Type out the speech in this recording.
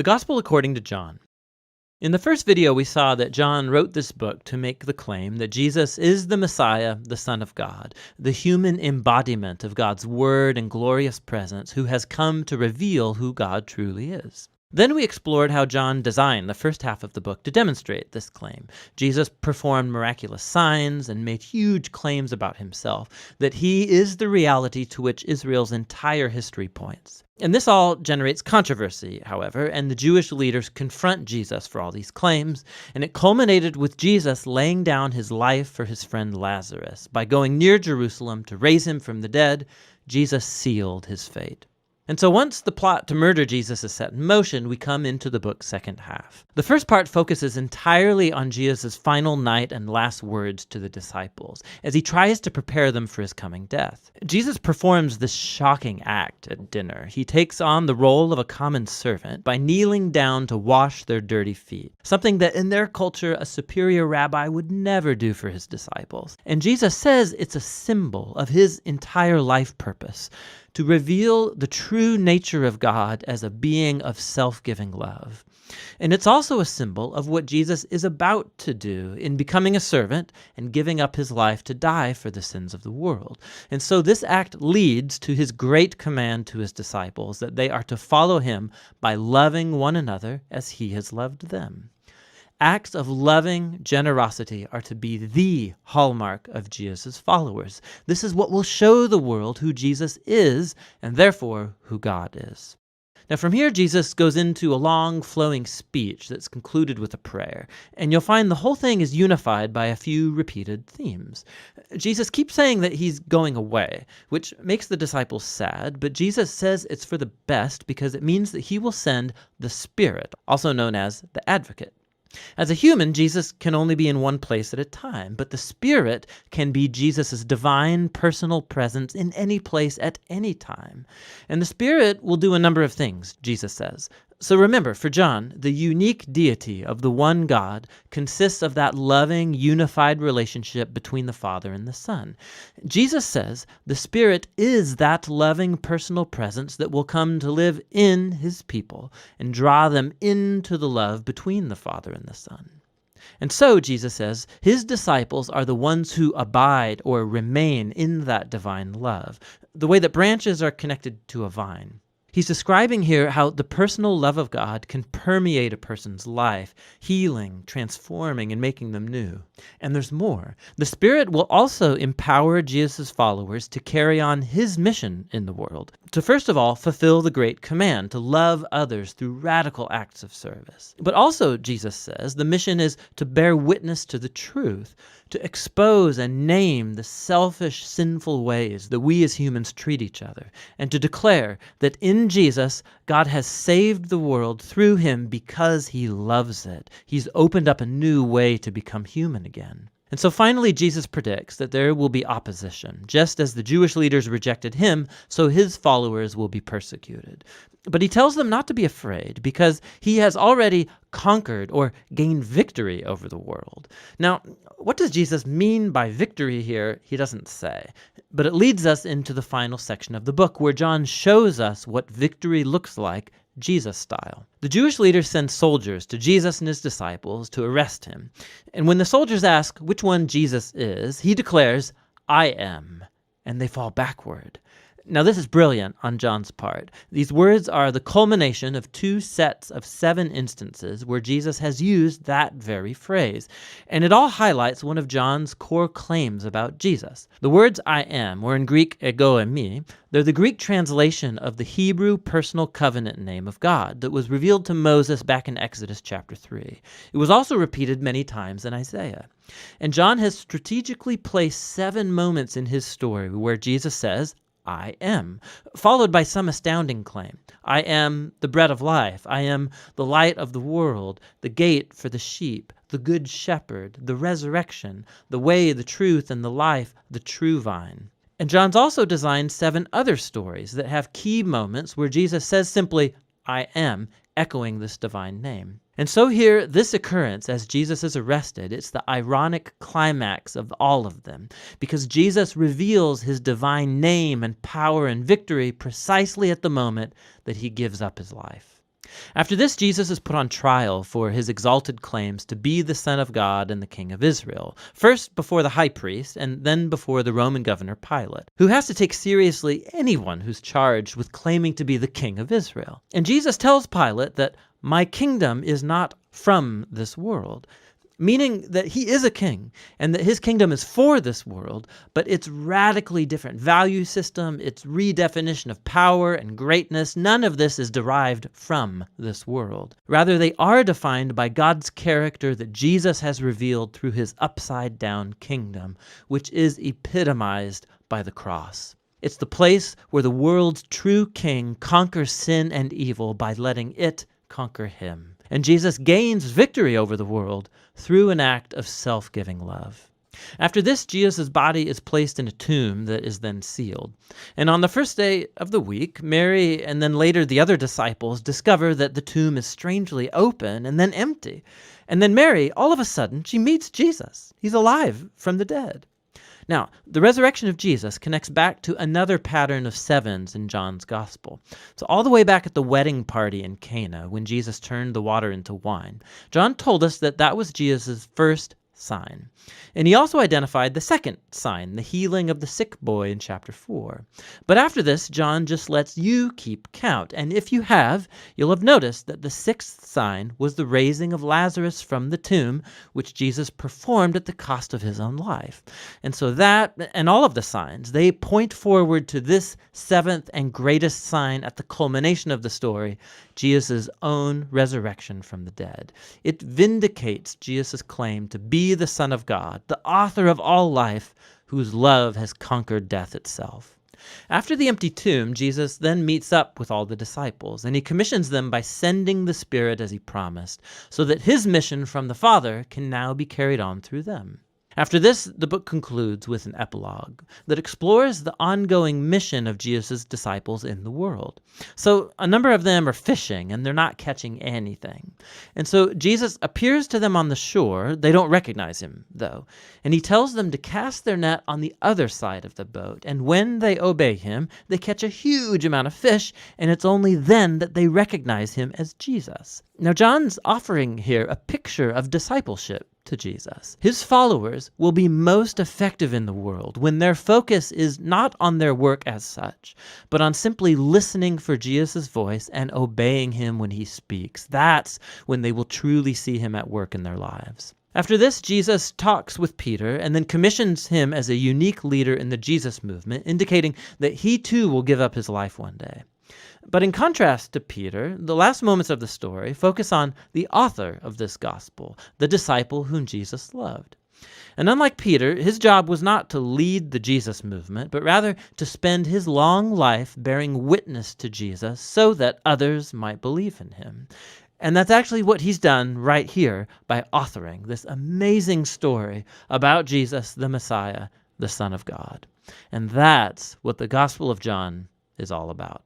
The Gospel according to John. In the first video, we saw that John wrote this book to make the claim that Jesus is the Messiah, the Son of God, the human embodiment of God's word and glorious presence who has come to reveal who God truly is. Then we explored how John designed the first half of the book to demonstrate this claim. Jesus performed miraculous signs and made huge claims about himself, that he is the reality to which Israel's entire history points. And this all generates controversy, however, and the Jewish leaders confront Jesus for all these claims, and it culminated with Jesus laying down his life for his friend Lazarus. By going near Jerusalem to raise him from the dead, Jesus sealed his fate. And so once the plot to murder Jesus is set in motion, we come into the book's second half. The first part focuses entirely on Jesus' final night and last words to the disciples, as he tries to prepare them for his coming death. Jesus performs this shocking act at dinner. He takes on the role of a common servant by kneeling down to wash their dirty feet, something that in their culture a superior rabbi would never do for his disciples. And Jesus says it's a symbol of his entire life purpose, to reveal the true nature of God as a being of self-giving love. And it's also a symbol of what Jesus is about to do in becoming a servant and giving up his life to die for the sins of the world. And so this act leads to his great command to his disciples that they are to follow him by loving one another as he has loved them. Acts of loving generosity are to be the hallmark of Jesus' followers. This is what will show the world who Jesus is, and therefore who God is. Now from here, Jesus goes into a long, flowing speech that's concluded with a prayer, and you'll find the whole thing is unified by a few repeated themes. Jesus keeps saying that he's going away, which makes the disciples sad, but Jesus says it's for the best because it means that he will send the Spirit, also known as the Advocate. As a human, Jesus can only be in one place at a time, but the Spirit can be Jesus' divine personal presence in any place at any time. And the Spirit will do a number of things, Jesus says. So remember, for John, the unique deity of the one God consists of that loving, unified relationship between the Father and the Son. Jesus says the Spirit is that loving personal presence that will come to live in his people and draw them into the love between the Father and the Son. And so, Jesus says, his disciples are the ones who abide or remain in that divine love, the way that branches are connected to a vine. He's describing here how the personal love of God can permeate a person's life, healing, transforming, and making them new. And there's more. The Spirit will also empower Jesus' followers to carry on his mission in the world, to first of all fulfill the great command to love others through radical acts of service. But also, Jesus says, the mission is to bear witness to the truth, to expose and name the selfish, sinful ways that we as humans treat each other, and to declare that in Jesus, God has saved the world through him because he loves it. He's opened up a new way to become human again. And so finally, Jesus predicts that there will be opposition. Just as the Jewish leaders rejected him, so his followers will be persecuted. But he tells them not to be afraid because he has already conquered or gained victory over the world. Now, what does Jesus mean by victory here? He doesn't say. But it leads us into the final section of the book where John shows us what victory looks like Jesus style. The Jewish leaders send soldiers to Jesus and his disciples to arrest him. And when the soldiers ask which one Jesus is, he declares, "I am," and they fall backward. Now this is brilliant on John's part. These words are the culmination of 2 sets of 7 instances where Jesus has used that very phrase. And it all highlights one of John's core claims about Jesus. The words "I am," or in Greek ego eimi, they're the Greek translation of the Hebrew personal covenant name of God that was revealed to Moses back in Exodus chapter 3. It was also repeated many times in Isaiah. And John has strategically placed 7 moments in his story where Jesus says, "I am," followed by some astounding claim. I am the bread of life. I am the light of the world, the gate for the sheep, the good shepherd, the resurrection, the way, the truth, and the life, the true vine. And John's also designed 7 other stories that have key moments where Jesus says simply, "I am," echoing this divine name. And so here, this occurrence as Jesus is arrested, it's the ironic climax of all of them, because Jesus reveals his divine name and power and victory precisely at the moment that he gives up his life. After this, Jesus is put on trial for his exalted claims to be the Son of God and the King of Israel, first before the high priest and then before the Roman governor Pilate, who has to take seriously anyone who's charged with claiming to be the King of Israel. And Jesus tells Pilate that my kingdom is not from this world, meaning that he is a king and that his kingdom is for this world, but its radically different value system, its redefinition of power and greatness, none of this is derived from this world. Rather, they are defined by God's character that Jesus has revealed through his upside-down kingdom, which is epitomized by the cross. It's the place where the world's true king conquers sin and evil by letting it conquer him. And Jesus gains victory over the world through an act of self-giving love. After this, Jesus' body is placed in a tomb that is then sealed. And on the first day of the week, Mary and then later the other disciples discover that the tomb is strangely open and then empty. And then Mary, all of a sudden, she meets Jesus. He's alive from the dead. Now, the resurrection of Jesus connects back to another pattern of sevens in John's gospel. So all the way back at the wedding party in Cana, when Jesus turned the water into wine, John told us that that was Jesus' first sign. And he also identified the second sign, the healing of the sick boy in chapter 4. But after this, John just lets you keep count. And if you have, you'll have noticed that the sixth sign was the raising of Lazarus from the tomb, which Jesus performed at the cost of his own life. And so that, and all of the signs, they point forward to this seventh and greatest sign at the culmination of the story, Jesus' own resurrection from the dead. It vindicates Jesus' claim to be the Son of God, the author of all life, whose love has conquered death itself. After the empty tomb, Jesus then meets up with all the disciples, and he commissions them by sending the Spirit as he promised, so that his mission from the Father can now be carried on through them. After this, the book concludes with an epilogue that explores the ongoing mission of Jesus' disciples in the world. So a number of them are fishing and they're not catching anything. And so Jesus appears to them on the shore. They don't recognize him, though. And he tells them to cast their net on the other side of the boat. And when they obey him, they catch a huge amount of fish, and it's only then that they recognize him as Jesus. Now, John's offering here a picture of discipleship to Jesus. His followers will be most effective in the world when their focus is not on their work as such, but on simply listening for Jesus' voice and obeying him when he speaks. That's when they will truly see him at work in their lives. After this, Jesus talks with Peter and then commissions him as a unique leader in the Jesus movement, indicating that he too will give up his life one day. But in contrast to Peter, the last moments of the story focus on the author of this gospel, the disciple whom Jesus loved. And unlike Peter, his job was not to lead the Jesus movement, but rather to spend his long life bearing witness to Jesus so that others might believe in him. And that's actually what he's done right here by authoring this amazing story about Jesus, the Messiah, the Son of God. And that's what the Gospel of John is all about.